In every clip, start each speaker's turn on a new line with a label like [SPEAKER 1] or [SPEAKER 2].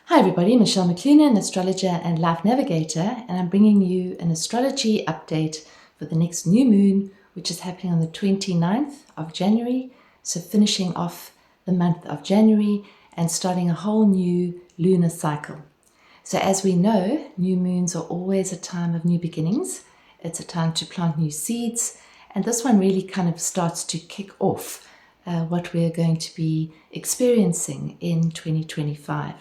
[SPEAKER 1] Hi everybody, Michelle McCloonan, astrologer and life navigator, and I'm bringing you an astrology update for the next new moon, which is happening on the 29th of January, so finishing off the month of January and starting a whole new lunar cycle. So as we know, new moons are always a time of new beginnings. It's a time to plant new seeds, and this one really kind of starts to kick off what we're going to be experiencing in 2025.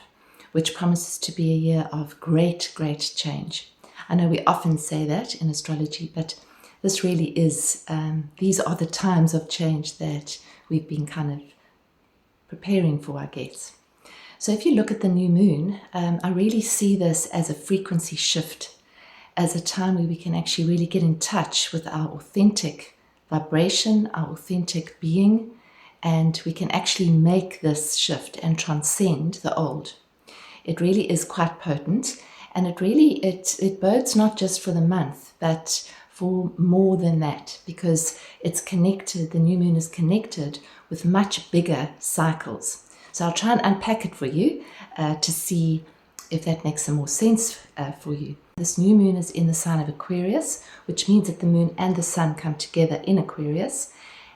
[SPEAKER 1] Which promises to be a year of great change. I know we often say that in astrology, but this really is, these are the times of change that we've been kind of preparing for, I guess. So if you look at the new moon, I really see this as a frequency shift, as a time where we can actually really get in touch with our authentic vibration, our authentic being, and we can actually make this shift and transcend the old. It really is quite potent, and it bodes not just for the month, but for more than that, because it's connected, the new moon is connected with much bigger cycles. So I'll try and unpack it for you to see if that makes some more sense for you. This new moon is in the sign of Aquarius, which means that the moon and the sun come together in Aquarius.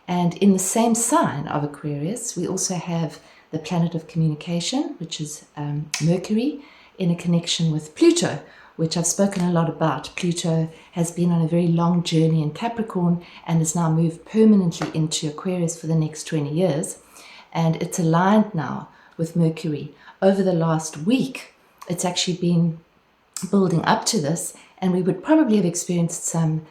[SPEAKER 1] And in the same sign of Aquarius, we also have the planet of communication, which is Mercury, in a connection with Pluto, which I've spoken a lot about. Pluto has been on a very long journey in Capricorn and has now moved permanently into Aquarius for the next 20 years. And it's aligned now with Mercury. Over the last week, it's actually been building up to this, and we would probably have experienced some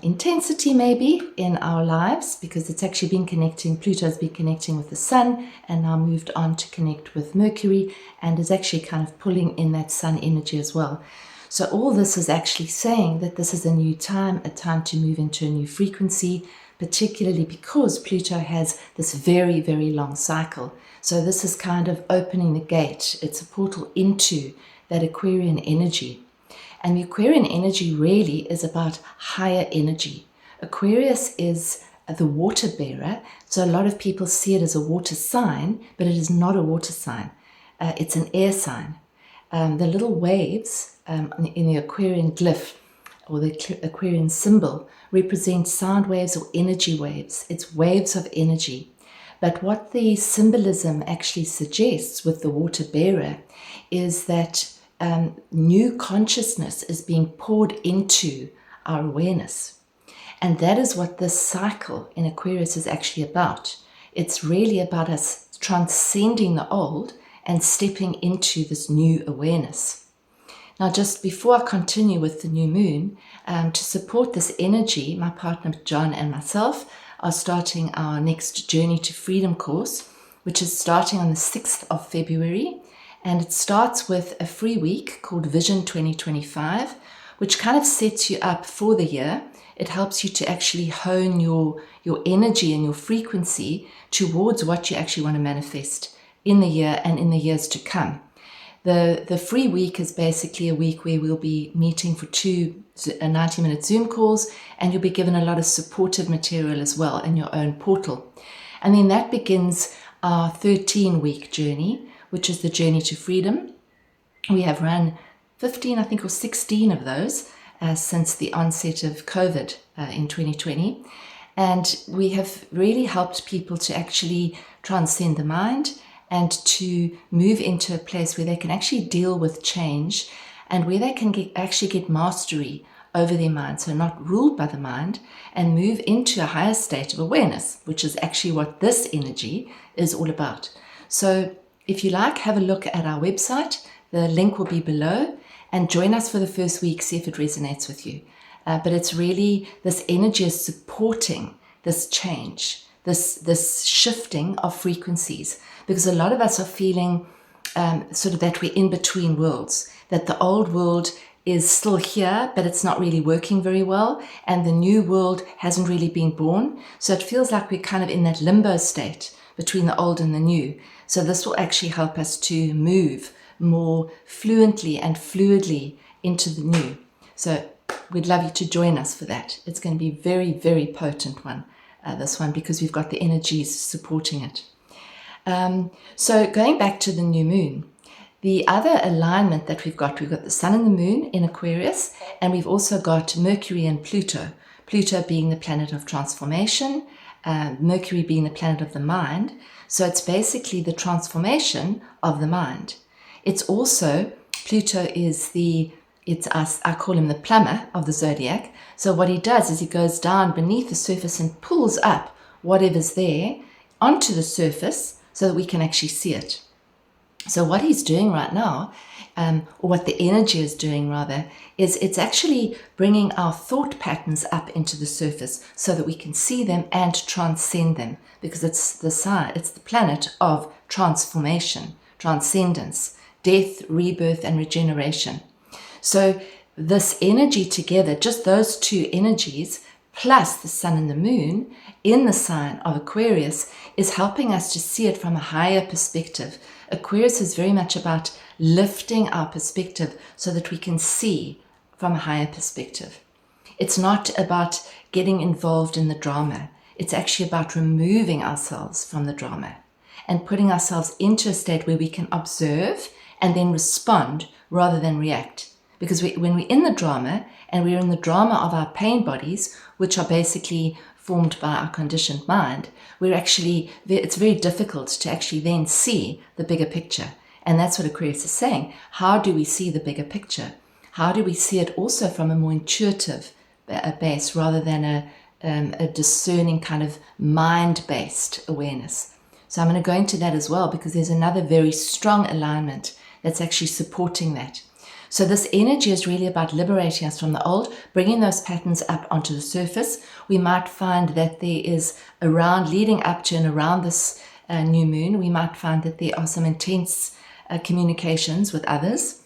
[SPEAKER 1] intensity maybe in our lives, because it's actually been connecting, Pluto's been connecting with the sun and now moved on to connect with Mercury and is actually kind of pulling in that sun energy as well. So all this is actually saying that this is a new time, a time to move into a new frequency, particularly because Pluto has this very long cycle. So this is kind of opening the gate. It's a portal into that Aquarian energy. And the Aquarian energy really is about higher energy. Aquarius is the water bearer, so a lot of people see it as a water sign, but it is not a water sign. It's an air sign. The little waves in the Aquarian glyph, or the Aquarian symbol, represent sound waves or energy waves. It's waves of energy. But what the symbolism actually suggests with the water bearer is that new consciousness is being poured into our awareness. And that is what this cycle in Aquarius is actually about. It's really about us transcending the old and stepping into this new awareness. Now, just before I continue with the new moon, to support this energy, my partner John and myself are starting our next Journey to Freedom course, which is starting on the 6th of February. And it starts with a free week called Vision 2025, which kind of sets you up for the year. It helps you to actually hone your energy and your frequency towards what you actually want to manifest in the year and in the years to come. The free week is basically a week where we'll be meeting for two 90-minute Zoom calls, and you'll be given a lot of supportive material as well in your own portal. And then that begins our 13-week journey, which is the Journey to Freedom. We have run 15, I think, or 16 of those since the onset of COVID in 2020. And we have really helped people to actually transcend the mind and to move into a place where they can actually deal with change and where they can actually get mastery over their mind, so not ruled by the mind, and move into a higher state of awareness, which is actually what this energy is all about. So if you like, have a look at our website. The link will be below, and join us for the first week, see if it resonates with you. But it's really, this energy is supporting this change, this shifting of frequencies, because a lot of us are feeling sort of that we're in between worlds, that the old world is still here, but it's not really working very well, and the new world hasn't really been born. So it feels like we're kind of in that limbo state between the old and the new. So this will actually help us to move more fluently and fluidly into the new. So we'd love you to join us for that. It's going to be a very potent one, this one, because we've got the energies supporting it. So going back to the new moon, The other alignment that we've got the Sun and the Moon in Aquarius, and we've also got Mercury and Pluto. Pluto being the planet of transformation, Mercury being the planet of the mind. So it's basically the transformation of the mind. It's also, Pluto is I call him the plumber of the zodiac. So what he does is he goes down beneath the surface and pulls up whatever's there onto the surface so that we can actually see it. So what he's doing right now, or what the energy is doing rather, is it's actually bringing our thought patterns up into the surface so that we can see them and transcend them, because it's the planet of transformation, transcendence, death, rebirth, and regeneration. So this energy together, just those two energies, plus the Sun and the Moon in the sign of Aquarius, is helping us to see it from a higher perspective. Aquarius is very much about lifting our perspective so that we can see from a higher perspective. It's not about getting involved in the drama. It's actually about removing ourselves from the drama and putting ourselves into a state where we can observe and then respond rather than react. Because when we're in the drama, and we're in the drama of our pain bodies, which are basically formed by our conditioned mind, it's very difficult to actually then see the bigger picture. And that's what Aquarius is saying. How do we see the bigger picture? How do we see it also from a more intuitive base rather than a discerning kind of mind-based awareness? So I'm going to go into that as well, because there's another very strong alignment that's actually supporting that. So this energy is really about liberating us from the old, bringing those patterns up onto the surface. We might find that there is leading up to and around this new moon, we might find that there are some intense communications with others.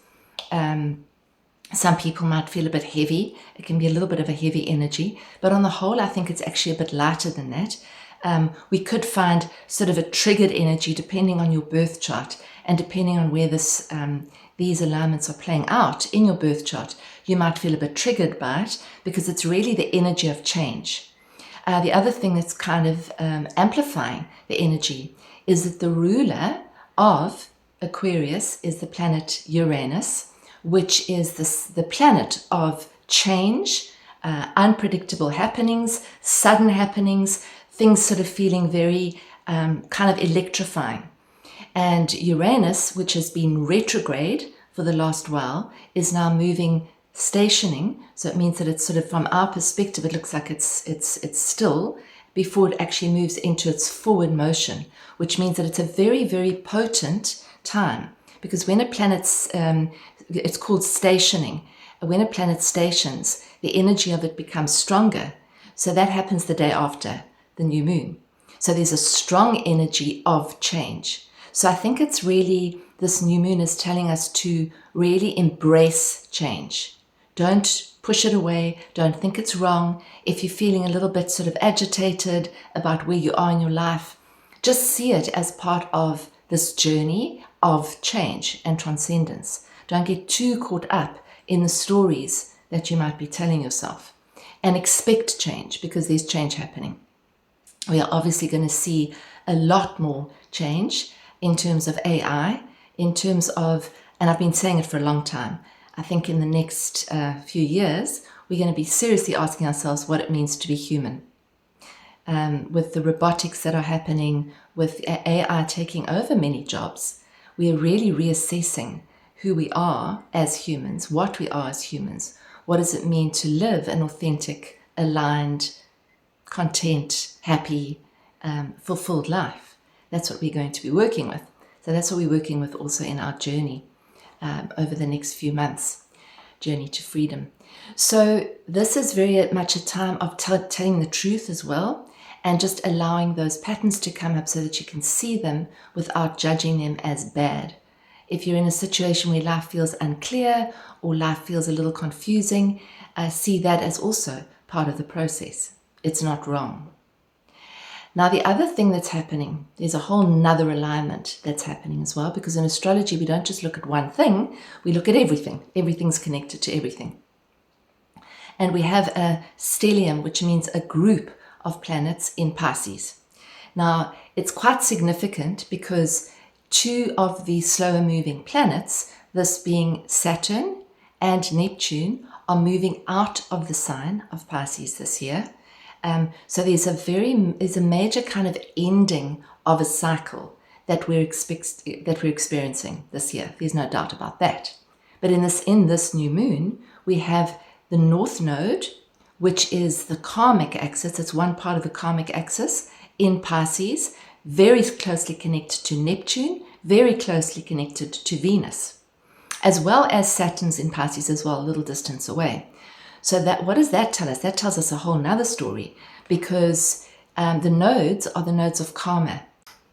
[SPEAKER 1] Some people might feel a bit heavy. It can be a little bit of a heavy energy, but on the whole, I think it's actually a bit lighter than that. We could find sort of a triggered energy depending on your birth chart, and depending on where these alignments are playing out in your birth chart, you might feel a bit triggered by it, because it's really the energy of change. The other thing that's kind of amplifying the energy is that the ruler of Aquarius is the planet Uranus, which is the planet of change, unpredictable happenings, sudden happenings, things sort of feeling very kind of electrifying. And Uranus, which has been retrograde for the last while, is now stationing. So it means that it's sort of, from our perspective, it looks like it's still before it actually moves into its forward motion, which means that it's a very, very potent time. Because when a planet's, it's called stationing. When a planet stations, the energy of it becomes stronger. So that happens the day after the new moon. So there's a strong energy of change. So I think it's really, this new moon is telling us to really embrace change. Don't push it away. Don't think it's wrong. If you're feeling a little bit sort of agitated about where you are in your life, just see it as part of this journey of change and transcendence. Don't get too caught up in the stories that you might be telling yourself, and expect change, because there's change happening. We are obviously going to see a lot more change in terms of AI, in terms of, and I've been saying it for a long time, I think in the next few years, we're going to be seriously asking ourselves what it means to be human. With the robotics that are happening, with AI taking over many jobs, we are really reassessing who we are as humans, what we are as humans. What does it mean to live an authentic, aligned, content, happy, fulfilled life? That's what we're going to be working with. So that's what we're working with also in our journey over the next few months, journey to freedom. So this is very much a time of telling the truth as well, and just allowing those patterns to come up so that you can see them without judging them as bad. If you're in a situation where life feels unclear or life feels a little confusing, see that as also part of the process. It's not wrong. Now, the other thing that's happening, there's a whole nother alignment that's happening as well, because in astrology, we don't just look at one thing, we look at everything. Everything's connected to everything. And we have a stellium, which means a group of planets in Pisces. Now, it's quite significant because two of the slower moving planets, this being Saturn and Neptune, are moving out of the sign of Pisces this year. So there's a major kind of ending of a cycle that we're experiencing this year. There's no doubt about that. But in this new moon, we have the North Node, which is the karmic axis. It's one part of the karmic axis in Pisces, very closely connected to Neptune, very closely connected to Venus, as well as Saturn's in Pisces as well, a little distance away. So what does that tell us? That tells us a whole nother story, because the nodes are the nodes of karma.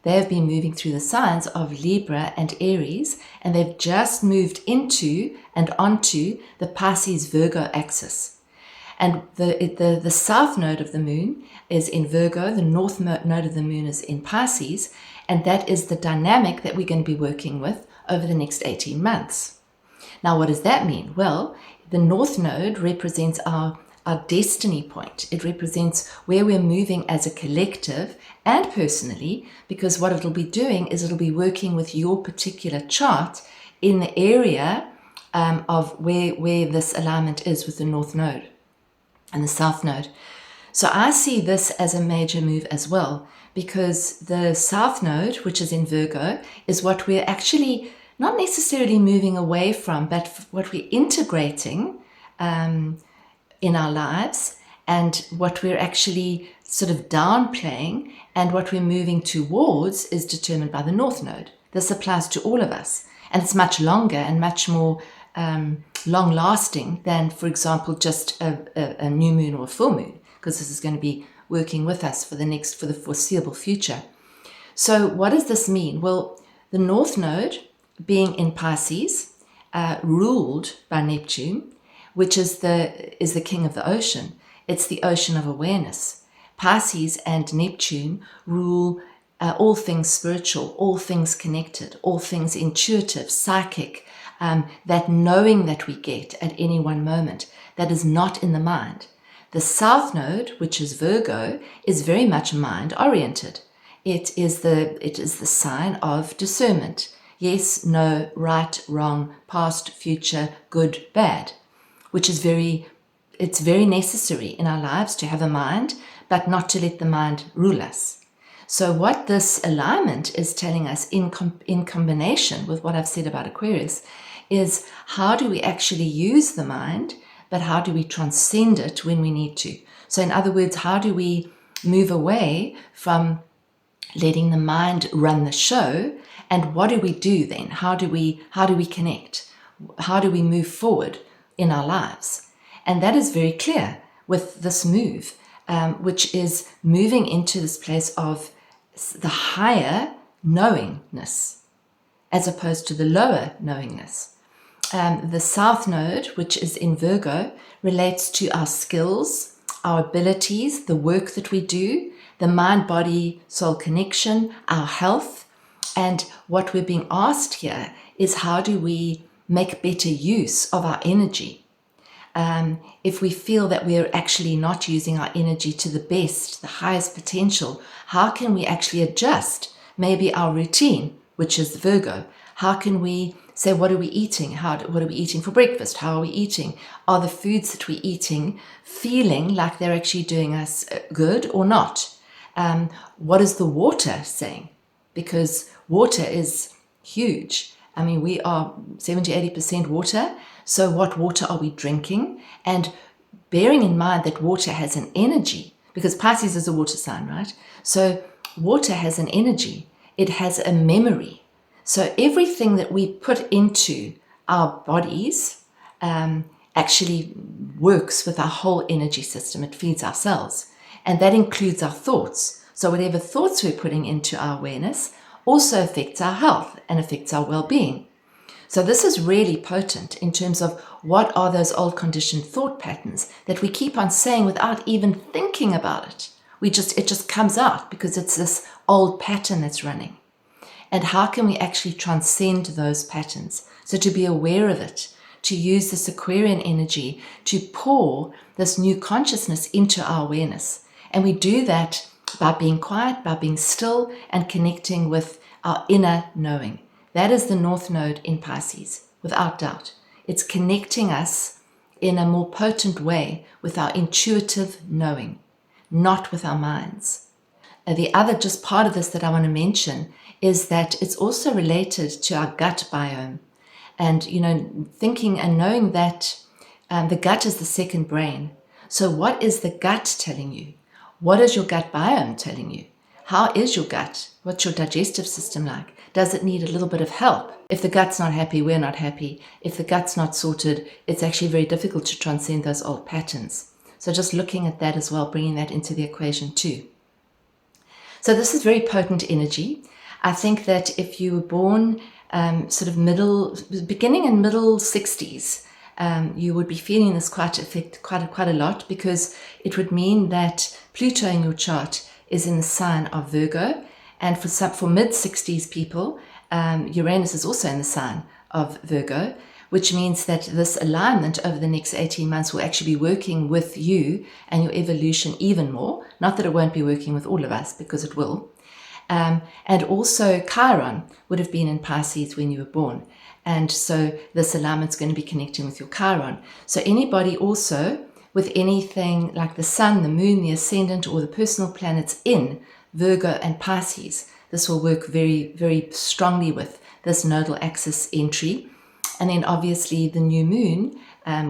[SPEAKER 1] They have been moving through the signs of Libra and Aries, and they've just moved into and onto the Pisces Virgo axis. And the south node of the moon is in Virgo, the north node of the moon is in Pisces, and that is the dynamic that we're going to be working with over the next 18 months. Now, what does that mean? Well, the north node represents our destiny point. It represents where we're moving as a collective and personally, because what it'll be doing is it'll be working with your particular chart in the area of where this alignment is with the north node and the south node. So I see this as a major move as well, because the south node, which is in Virgo, is what we're actually not necessarily moving away from, but what we're integrating in our lives, and what we're actually sort of downplaying, and what we're moving towards is determined by the north node. This applies to all of us, and it's much longer and much more long-lasting than, for example, just a new moon or a full moon, because this is going to be working with us for the foreseeable future. So what does this mean? Well, the north node, being in Pisces, ruled by Neptune, which is the king of the ocean. It's the ocean of awareness. Pisces and Neptune rule all things spiritual, all things connected, all things intuitive, psychic, that knowing that we get at any one moment that is not in the mind. The south node, which is Virgo, is very much mind-oriented. It is the sign of discernment. Yes, no, right, wrong, past, future, good, bad, which is it's very necessary in our lives to have a mind, but not to let the mind rule us. So what this alignment is telling us in combination with what I've said about Aquarius is, how do we actually use the mind, but how do we transcend it when we need to? So in other words, how do we move away from letting the mind run the show, and what do we do then? How do we connect? How do we move forward in our lives? And that is very clear with this move, which is moving into this place of the higher knowingness as opposed to the lower knowingness. The south node, which is in Virgo, relates to our skills, our abilities, the work that we do, the mind-body-soul connection, our health. And what we're being asked here is, how do we make better use of our energy? If we feel that we're actually not using our energy to the best, the highest potential, how can we actually adjust maybe our routine, which is Virgo? How can we say, what are we eating? What are we eating for breakfast? How are we eating? Are the foods that we're eating feeling like they're actually doing us good or not? What is the water saying? Because water is huge. I mean, we are 70-80% water. So what water are we drinking? And bearing in mind that water has an energy, because Pisces is a water sign, right? So water has an energy. It has a memory. So everything that we put into our bodies actually works with our whole energy system. It feeds our cells. And that includes our thoughts. So whatever thoughts we're putting into our awareness also affects our health and affects our well-being. So this is really potent in terms of what are those old conditioned thought patterns that we keep on saying without even thinking about it. It just comes out because it's this old pattern that's running. And how can we actually transcend those patterns? So to be aware of it, to use this Aquarian energy to pour this new consciousness into our awareness. And we do that by being quiet, by being still, and connecting with our inner knowing. That is the North Node in Pisces, without doubt. It's connecting us in a more potent way with our intuitive knowing, not with our minds. The other just part of this that I want to mention is that it's also related to our gut biome. And, thinking and knowing that the gut is the second brain. So what is the gut telling you? What is your gut biome telling you? How is your gut? What's your digestive system like? Does it need a little bit of help? If the gut's not happy, we're not happy. If the gut's not sorted, it's actually very difficult to transcend those old patterns. So just looking at that as well, bringing that into the equation too. So this is very potent energy. I think that if you were born beginning in middle 60s, you would be feeling this quite a lot, because it would mean that Pluto in your chart is in the sign of Virgo, and for mid 60s people, Uranus is also in the sign of Virgo, which means that this alignment over the next 18 months will actually be working with you and your evolution even more. Not that it won't be working with all of us, because it will. And also Chiron would have been in Pisces when you were born. And so this alignment's going to be connecting with your Chiron. So anybody also with anything like the sun, the moon, the ascendant, or the personal planets in Virgo and Pisces, this will work very, very strongly with this nodal axis entry. And then obviously the new moon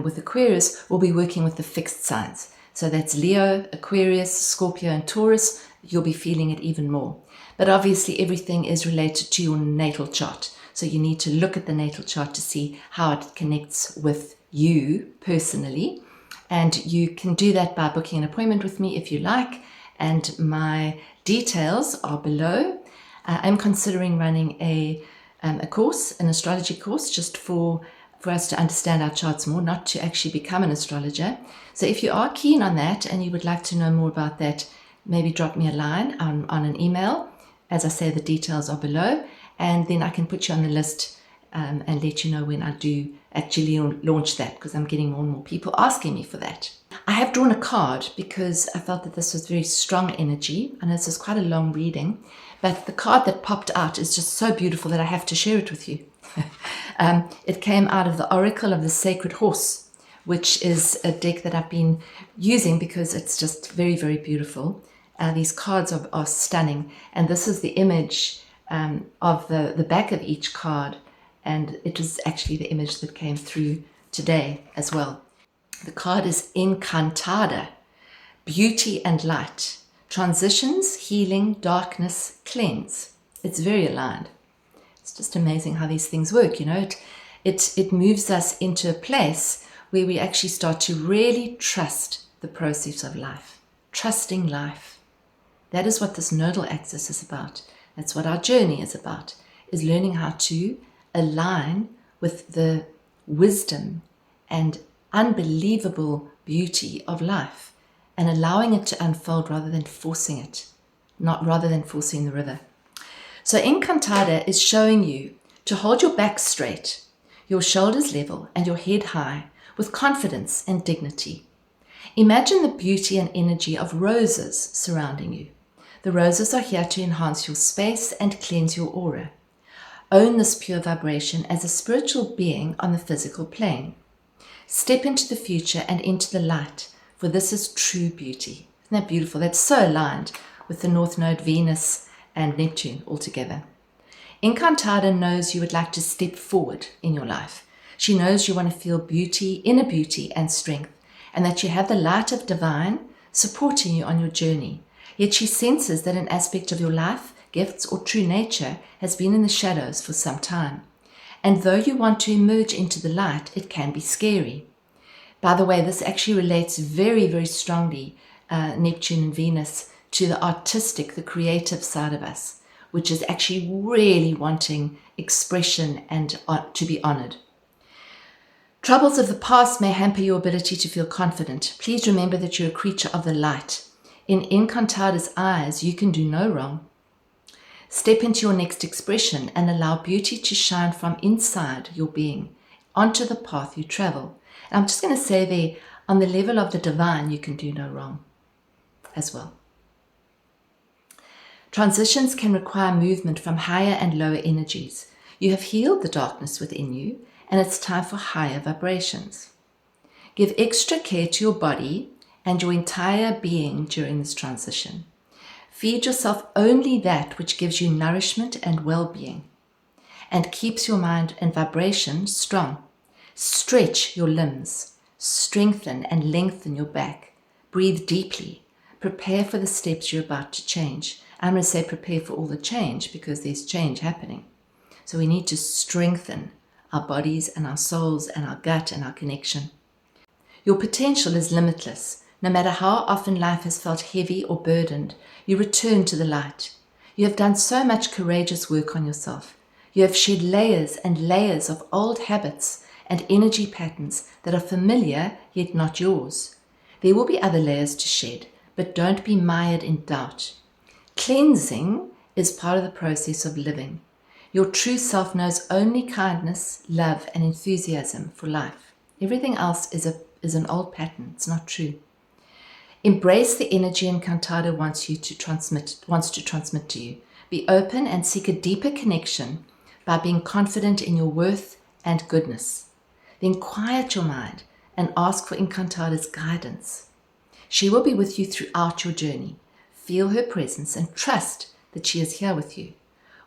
[SPEAKER 1] with Aquarius will be working with the fixed signs. So that's Leo, Aquarius, Scorpio, and Taurus. You'll be feeling it even more. But obviously everything is related to your natal chart. So you need to look at the natal chart to see how it connects with you personally. And you can do that by booking an appointment with me if you like. And my details are below. I'm considering running a course, an astrology course, just for us to understand our charts more, not to actually become an astrologer. So if you are keen on that and you would like to know more about that, maybe drop me a line on an email. As I say, the details are below, and then I can put you on the list and let you know when I do actually launch that, because I'm getting more and more people asking me for that. I have drawn a card because I felt that this was very strong energy. I know this is quite a long reading, but the card that popped out is just so beautiful that I have to share it with you. It came out of the Oracle of the Sacred Horse, which is a deck that I've been using because it's just very, very beautiful. These cards are stunning, and this is the image of the back of each card, and it was actually the image that came through today as well. The card is Encantada, beauty and light, transitions, healing, darkness, cleanse. It's very aligned. It's just amazing how these things work, It moves us into a place where we actually start to really trust the process of life, trusting life. That is what this nodal axis is about. That's what our journey is about, is learning how to align with the wisdom and unbelievable beauty of life and allowing it to unfold rather than forcing it, rather than forcing the river. So Encantada is showing you to hold your back straight, your shoulders level, and your head high with confidence and dignity. Imagine the beauty and energy of roses surrounding you. The roses are here to enhance your space and cleanse your aura. Own this pure vibration as a spiritual being on the physical plane. Step into the future and into the light, for this is true beauty. Isn't that beautiful? That's so aligned with the North Node, Venus, and Neptune altogether. Encantada knows you would like to step forward in your life. She knows you want to feel beauty, inner beauty, and strength, and that you have the light of divine supporting you on your journey. Yet she senses that an aspect of your life, gifts, or true nature has been in the shadows for some time. And though you want to emerge into the light, it can be scary. By the way, this actually relates very, very strongly, Neptune and Venus, to the artistic, the creative side of us, which is actually really wanting expression and to be honored. Troubles of the past may hamper your ability to feel confident. Please remember that you're a creature of the light. In Encantada's eyes, you can do no wrong. Step into your next expression and allow beauty to shine from inside your being onto the path you travel. And I'm just going to say there, on the level of the divine, you can do no wrong as well. Transitions can require movement from higher and lower energies. You have healed the darkness within you, and it's time for higher vibrations. Give extra care to your body and your entire being during this transition. Feed yourself only that which gives you nourishment and well-being and keeps your mind and vibration strong. Stretch your limbs, strengthen and lengthen your back. Breathe deeply. Prepare for the steps you're about to change. I'm going to say prepare for all the change because there's change happening. So we need to strengthen our bodies and our souls and our gut and our connection. Your potential is limitless. No matter how often life has felt heavy or burdened, you return to the light. You have done so much courageous work on yourself. You have shed layers and layers of old habits and energy patterns that are familiar yet not yours. There will be other layers to shed, but don't be mired in doubt. Cleansing is part of the process of living. Your true self knows only kindness, love, and enthusiasm for life. Everything else is an old pattern. It's not true. Embrace the energy Encantada wants to transmit to you. Be open and seek a deeper connection by being confident in your worth and goodness. Then quiet your mind and ask for Encantada's guidance. She will be with you throughout your journey. Feel her presence and trust that she is here with you.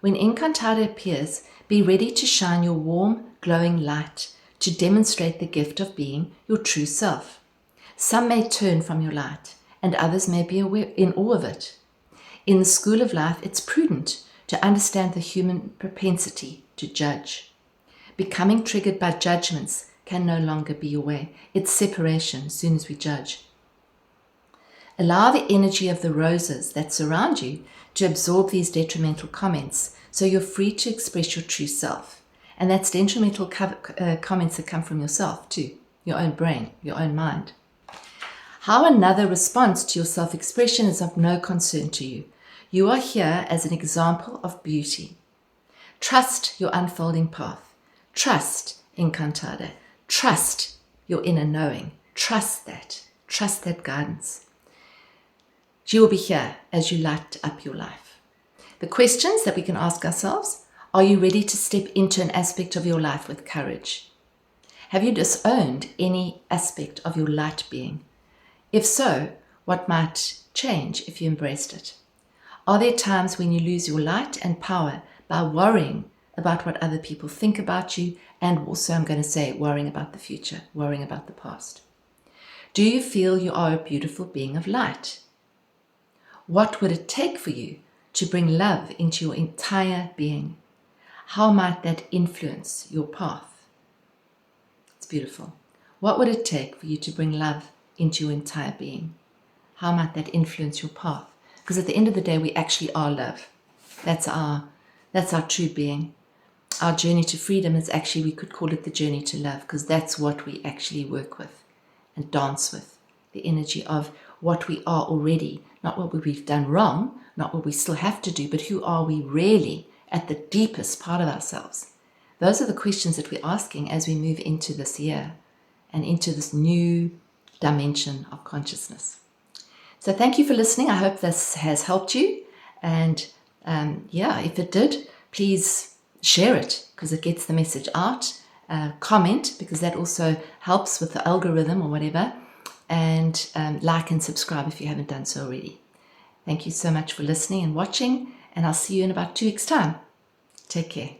[SPEAKER 1] When Encantada appears, be ready to shine your warm, glowing light to demonstrate the gift of being your true self. Some may turn from your light, and others may be in awe of it. In the school of life, it's prudent to understand the human propensity to judge. Becoming triggered by judgments can no longer be your way. It's separation as soon as we judge. Allow the energy of the roses that surround you to absorb these detrimental comments so you're free to express your true self. And that's detrimental comments that come from yourself too, your own brain, your own mind. How another responds to your self-expression is of no concern to you. You are here as an example of beauty. Trust your unfolding path. Trust Encantada. Trust your inner knowing. Trust that. Trust that guidance. She will be here as you light up your life. The questions that we can ask ourselves: are you ready to step into an aspect of your life with courage? Have you disowned any aspect of your light being? If so, what might change if you embraced it? Are there times when you lose your light and power by worrying about what other people think about you, and also, I'm going to say, worrying about the future, worrying about the past? Do you feel you are a beautiful being of light? What would it take for you to bring love into your entire being? How might that influence your path? It's beautiful. What would it take for you to bring love into your entire being? How might that influence your path? Because at the end of the day, we actually are love. That's our true being. Our journey to freedom is actually, we could call it the journey to love, because that's what we actually work with and dance with. The energy of what we are already, not what we've done wrong, not what we still have to do, but who are we really at the deepest part of ourselves? Those are the questions that we're asking as we move into this year and into this new dimension of consciousness. So thank you for listening. I hope this has helped you. And if it did, please share it because it gets the message out. Comment because that also helps with the algorithm or whatever. And like and subscribe if you haven't done so already. Thank you so much for listening and watching. And I'll see you in about 2 weeks' time. Take care.